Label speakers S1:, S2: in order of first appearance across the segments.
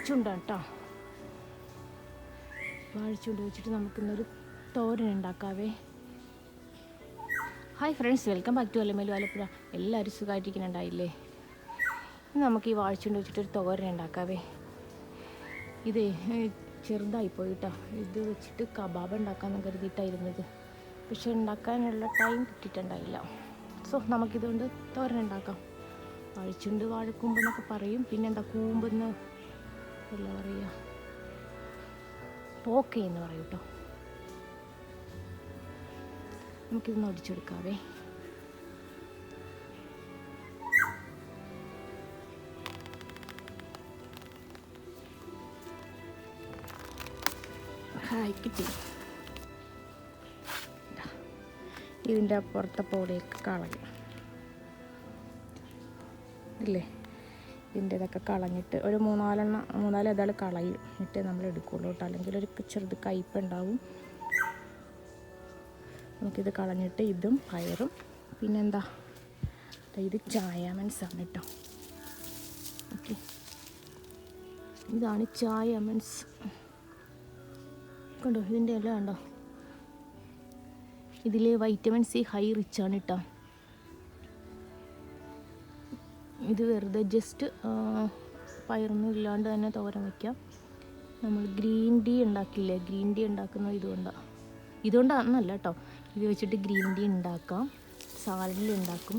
S1: വാഴച്ചുണ്ടാണ് കേട്ടോ. വാഴച്ചുണ്ട് വെച്ചിട്ട് നമുക്കിന്നൊരു തോരൻ ഉണ്ടാക്കാവേ. Hi friends, welcome back to Alamelu Alappuzha. എല്ലാവരും സുഖമായിട്ടിരിക്കുന്നുണ്ടായില്ലേ? ഇന്ന് നമുക്ക് ഈ വാഴച്ചുണ്ട് വെച്ചിട്ടൊരു തോരൻ ഉണ്ടാക്കാവേ. ഇത് ചെറുതായിപ്പോയി കേട്ടോ. ഇത് വെച്ചിട്ട് കബാബ് ഉണ്ടാക്കാമെന്ന് കരുതിയിട്ടായിരുന്നത്, പക്ഷെ ഉണ്ടാക്കാനുള്ള ടൈം കിട്ടിയിട്ടുണ്ടായില്ല. സോ നമുക്കിതുകൊണ്ട് തോരൻ ഉണ്ടാക്കാം. വാഴച്ചുണ്ട് വാഴക്കൂമ്പെന്നൊക്കെ പറയും. പിന്നെന്താ കൂമ്പെന്ന് അല്ല പറയുക, പോക്കയെന്ന് പറയും കേട്ടോ. നമുക്കിതൊന്ന് ഒടിച്ചെടുക്കാവേ. കിട്ടി. ഇതിൻ്റെ പുറത്തെ പോലെയൊക്കെ കളയും ഇല്ലേ? ഇതിൻ്റെ ഇതൊക്കെ കളഞ്ഞിട്ട് ഒരു മൂന്നാല് ഇതാൾ കളഞ്ഞിട്ട് നമ്മൾ എടുക്കുള്ളൂ കേട്ടോ. അല്ലെങ്കിൽ ഒരു ചെറുത് കയ്പുണ്ടാവും. നമുക്കിത് കളഞ്ഞിട്ട് ഇതും പയറും പിന്നെന്താ, ഇത് ചായാമൻസാണ് കേട്ടോ. ഓക്കെ, ഇതാണ് ചായാമൻസ്. കണ്ടോ, ഇതിൻ്റെ എല്ലാം കണ്ടോ. ഇതിൽ വൈറ്റമിൻ സി ഹൈ റിച്ചാണ് കേട്ടോ. ഇത് വെറുതെ ജസ്റ്റ് പയറൊന്നും ഇല്ലാണ്ട് തന്നെ തോരൻ വയ്ക്കാം. നമ്മൾ ഗ്രീൻ ടീ ഉണ്ടാക്കില്ലേ, ഗ്രീൻ ടീ ഉണ്ടാക്കുന്നത് ഇതുകൊണ്ടാണെന്നല്ല കേട്ടോ. ഇത് വെച്ചിട്ട് ഗ്രീൻ ടീ ഉണ്ടാക്കാം, സാലഡിൽ ഉണ്ടാക്കും.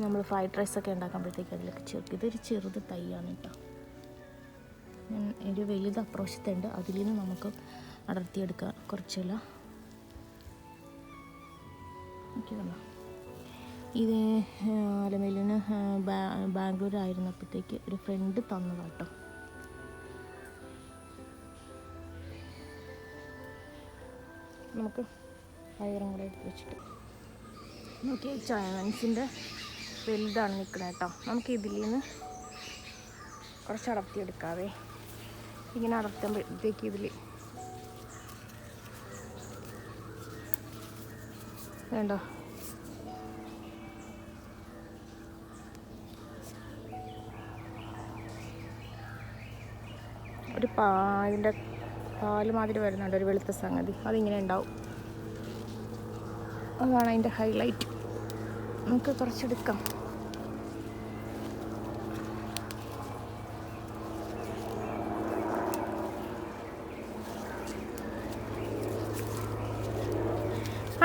S1: നമ്മൾ ഫ്രൈഡ് റൈസൊക്കെ ഉണ്ടാക്കുമ്പോഴത്തേക്ക് അതിലൊക്കെ ചേർക്കും. ഇതൊരു ചെറുത് തൈയാണ് കേട്ടോ. ഒരു വലുത് അപ്രോശത്തുണ്ട്, അതിൽ നിന്ന് നമുക്ക് അടർത്തിയെടുക്കാം കുറച്ചെല്ലാം. ഓക്കെ, ഇത് അലമേലിന് ബാംഗ്ലൂർ ആയിരുന്നപ്പോഴത്തേക്ക് ഒരു ഫ്രണ്ട് തന്നതാണ് കേട്ടോ. നമുക്ക് പയറും കൂടെ എടുത്ത് വെച്ചിട്ട് നോക്കി, ചൈനീസിൻ്റെ വലുതാണ് നിൽക്കുന്നത് കേട്ടോ. നമുക്ക് ഇതിൽ നിന്ന് കുറച്ച് അടർത്തിയെടുക്കാവേ. ഇങ്ങനെ അടർത്തുമ്പോഴത്തേക്ക് ഇതിൽ വേണ്ടോ, ഒരു ഇതിൻ്റെ പാല് മാതിരി വരുന്നുണ്ട്, ഒരു വെളുത്ത സംഗതി. അതിങ്ങനെ ഉണ്ടാവും. അതാണ് അതിൻ്റെ ഹൈലൈറ്റ്. നമുക്ക് കുറച്ചെടുക്കാം.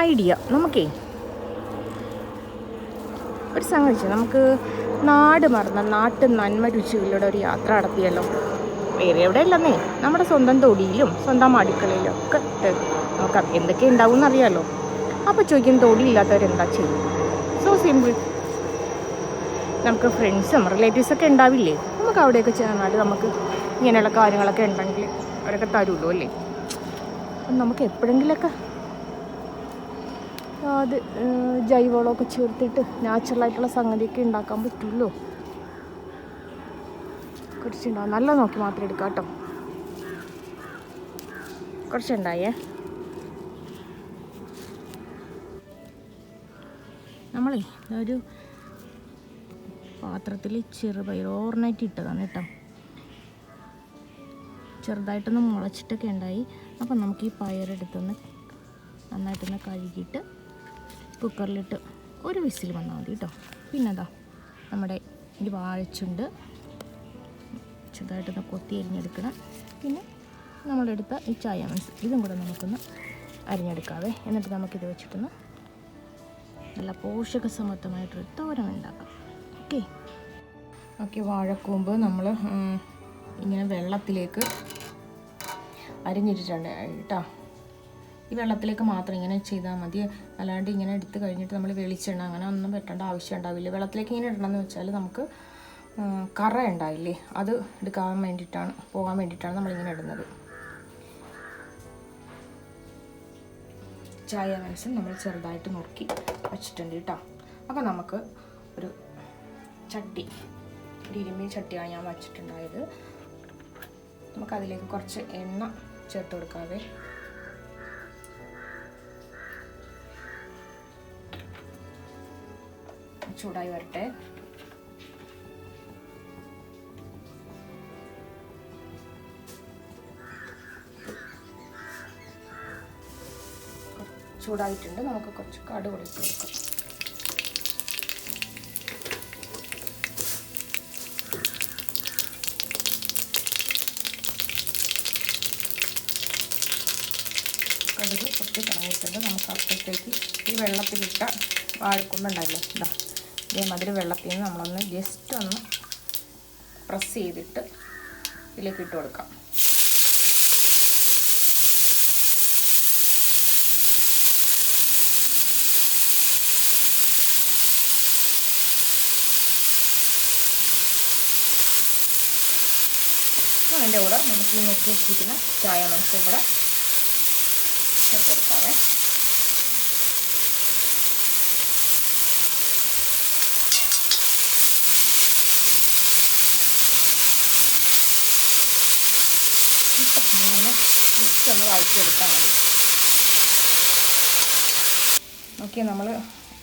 S1: ഐഡിയ നമുക്കേ ഒരു സംഗതി, നമുക്ക് നാട് മറന്ന നാട്ടു നന്മ രുചികളിലൂടെ ഒരു യാത്ര നടത്തിയല്ലോ. വേറെ എവിടെ ഇല്ലെന്നേ, നമ്മുടെ സ്വന്തം തൊടിയിലും സ്വന്തം അടുക്കളയിലും ഒക്കെ നമുക്ക് എന്തൊക്കെ ഉണ്ടാവും എന്നറിയാമല്ലോ. അപ്പോൾ ചോദിക്കും, തൊടിയില്ലാത്തവരെന്താ ചെയ്യും? So simple. നമുക്ക് ഫ്രണ്ട്സും റിലേറ്റീവ്സൊക്കെ ഉണ്ടാവില്ലേ, നമുക്ക് അവിടെയൊക്കെ ചെന്നാൽ നമുക്ക് ഇങ്ങനെയുള്ള കാര്യങ്ങളൊക്കെ ഉണ്ടെങ്കിൽ അവരൊക്കെ തരുമല്ലോ അല്ലേ. നമുക്ക് എപ്പോഴെങ്കിലൊക്കെ അത് ജൈവവളമൊക്കെ ചേർത്തിട്ട് നാച്ചുറലായിട്ടുള്ള സംഗതിയൊക്കെ ഉണ്ടാക്കാൻ പറ്റുമല്ലോ. കുറച്ചുണ്ടാവും, നല്ല നോക്കി മാത്രം എടുക്കാം കേട്ടോ. കുറച്ചുണ്ടായേ. നമ്മളേ ഒരു പാത്രത്തിൽ ചെറുപയർ ഓവർനൈറ്റ് ഇട്ടതാണ് കേട്ടോ. ചെറുതായിട്ടൊന്ന് മുളച്ചിട്ടൊക്കെ ഉണ്ടായി. അപ്പം നമുക്ക് ഈ പയറെടുത്തൊന്ന് നന്നായിട്ടൊന്ന് കഴുകിയിട്ട് കുക്കറിലിട്ട് ഒരു വിസിൽ വന്നാൽ മതി കേട്ടോ. പിന്നെന്താ, നമ്മുടെ ഈ വാഴച്ചുണ്ട് ചെറുതായിട്ടൊന്ന് കൊത്തി അരിഞ്ഞെടുക്കണം. പിന്നെ നമ്മളെടുത്ത ഈ ചായാമൻസ് ഇതും കൂടെ നമുക്കൊന്ന് അരിഞ്ഞെടുക്കാവേ. എന്നിട്ട് നമുക്കിത് വെച്ചിട്ടൊന്ന് നല്ല പോഷകസമൃദ്ധമായിട്ടൊരു തോരൻ ഉണ്ടാക്കാം. ഓക്കെ, വാഴക്കൂമ്പ് നമ്മൾ ഇങ്ങനെ വെള്ളത്തിലേക്ക് അരിഞ്ഞിട്ടിട്ടുണ്ട് കേട്ടോ. ഈ വെള്ളത്തിലേക്ക് മാത്രം ഇങ്ങനെ ചെയ്താൽ മതി. അല്ലാണ്ട് ഇങ്ങനെ എടുത്ത് കഴിഞ്ഞിട്ട് നമ്മൾ വെളിച്ചെണ്ണ അങ്ങനെ ഒന്നും വെട്ടേണ്ട ആവശ്യം ഉണ്ടാവില്ല. വെള്ളത്തിലേക്ക് ഇങ്ങനെ ഇടണമെന്ന് വെച്ചാൽ നമുക്ക് കറ ഉണ്ടാവില്ലേ, അത് പോകാൻ വേണ്ടിയിട്ടാണ് നമ്മളിങ്ങനെ ഇടുന്നത്. ചായാമൻസും നമ്മൾ ചെറുതായിട്ട് നുറുക്കി വെച്ചിട്ടുണ്ട് കേട്ടോ. അപ്പോൾ നമുക്ക് ഒരു ഇരുമ്പിൻ ചട്ടിയാണ് ഞാൻ വച്ചിട്ടുണ്ടായത്. നമുക്കതിലേക്ക് കുറച്ച് എണ്ണ ചേർത്ത് കൊടുക്കാവേ. ചൂടായി വരട്ടെ. ചൂടായിട്ടുണ്ട്. നമുക്ക് കുറച്ച് കടുക് ഇട്ട് കൊടുക്കാം. കടുക് പൊട്ടി തുടങ്ങിയിട്ടുണ്ട്. നമുക്ക് അപ്പോഴത്തേക്ക് ഈ വെള്ളത്തിലിട്ട വാഴക്കൊമ്പുണ്ടല്ലോ, ഇതാ ഇതേമാതിരി വെള്ളത്തിൽ നിന്ന് നമ്മളൊന്ന് ജസ്റ്റ് ഒന്ന് പ്രസ് ചെയ്തിട്ട് ഇതിലേക്ക് ഇട്ട് കൊടുക്കാം. അതിൻ്റെ കൂടെ നമുക്ക് ഈ നോക്കി വെച്ചിരിക്കുന്ന ചായ മത്സ്യം കൂടെ ചേർത്ത് കൊടുക്കാവേ. ജസ്റ്റ് ഒന്ന് വഴറ്റിയെടുക്കാൻ മതി. ഓക്കെ, നമ്മൾ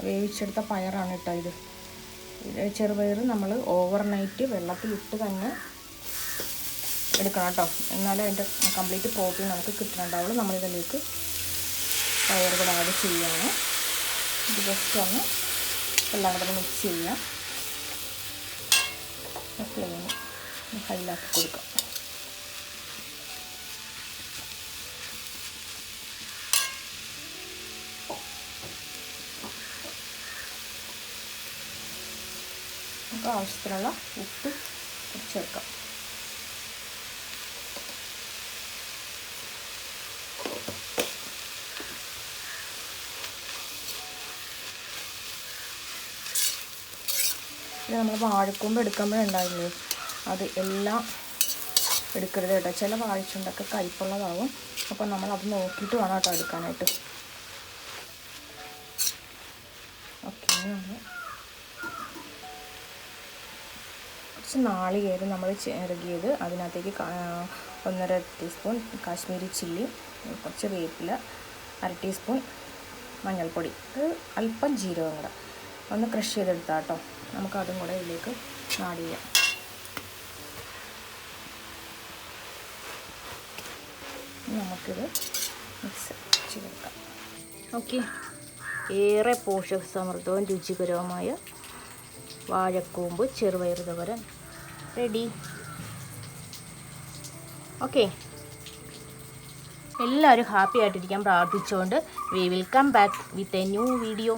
S1: വേവിച്ചെടുത്ത പയറാണ് കേട്ടോ ഇത്. ചെറുപയർ നമ്മൾ ഓവർനൈറ്റ് വെള്ളത്തിലിട്ട് തന്നെ എടുക്കണം കേട്ടോ, എന്നാലും അതിൻ്റെ കംപ്ലീറ്റ് പ്രോട്ടീൻ നമുക്ക് കിട്ടുന്നുണ്ടാവുള്ളൂ. നമ്മളിതിലേക്ക് പയർ കൂടെ ആഡ് ചെയ്യുകയാണ്. ഇത് ജസ്റ്റ് ഒന്ന് എല്ലാം കൂടെ മിക്സ് ചെയ്യാം. ഫ്ലെയിം ഹൈലാക്കി കൊടുക്കാം. നമുക്ക് ആവശ്യത്തിനുള്ള ഉപ്പ് ചേർക്കാം. പിന്നെ നമ്മൾ വാഴക്കൊമ്പ് എടുക്കുമ്പോഴുണ്ടാവില്ലേ, അത് എല്ലാം എടുക്കരുത് കേട്ടോ. ചില വാഴച്ചുണ്ടൊക്കെ കയ്പുള്ളതാവും. അപ്പോൾ നമ്മളത് നോക്കിയിട്ട് വേണം കേട്ടോ എടുക്കാനായിട്ട്. ഓക്കെ, കുറച്ച് നാളികേരം നമ്മൾ ചിരകിയത്, അതിനകത്തേക്ക് 1.5 ടീസ്പൂൺ കാശ്മീരി ചില്ലി, കുറച്ച് വേപ്പില, 1/2 ടീസ്പൂൺ മഞ്ഞൾപ്പൊടി, അല്പം ജീരകം കൂടെ ഒന്ന് ക്രഷ് ചെയ്തെടുത്താൽ കേട്ടോ. നമുക്കതും കൂടെ ഇതിലേക്ക് ആഡ് ചെയ്യാം. നമുക്കിത് മിക്സ് ചെയ്തെടുക്കാം. ഓക്കെ, ഏറെ പോഷകസമൃദ്ധവും രുചികരവുമായ വാഴക്കൂമ്പ് ചെറുപയർ തോരൻ റെഡി. ഓക്കെ, എല്ലാവരും ഹാപ്പി ആയിട്ടിരിക്കാൻ പ്രാർത്ഥിച്ചുകൊണ്ട് we will come back with a new video.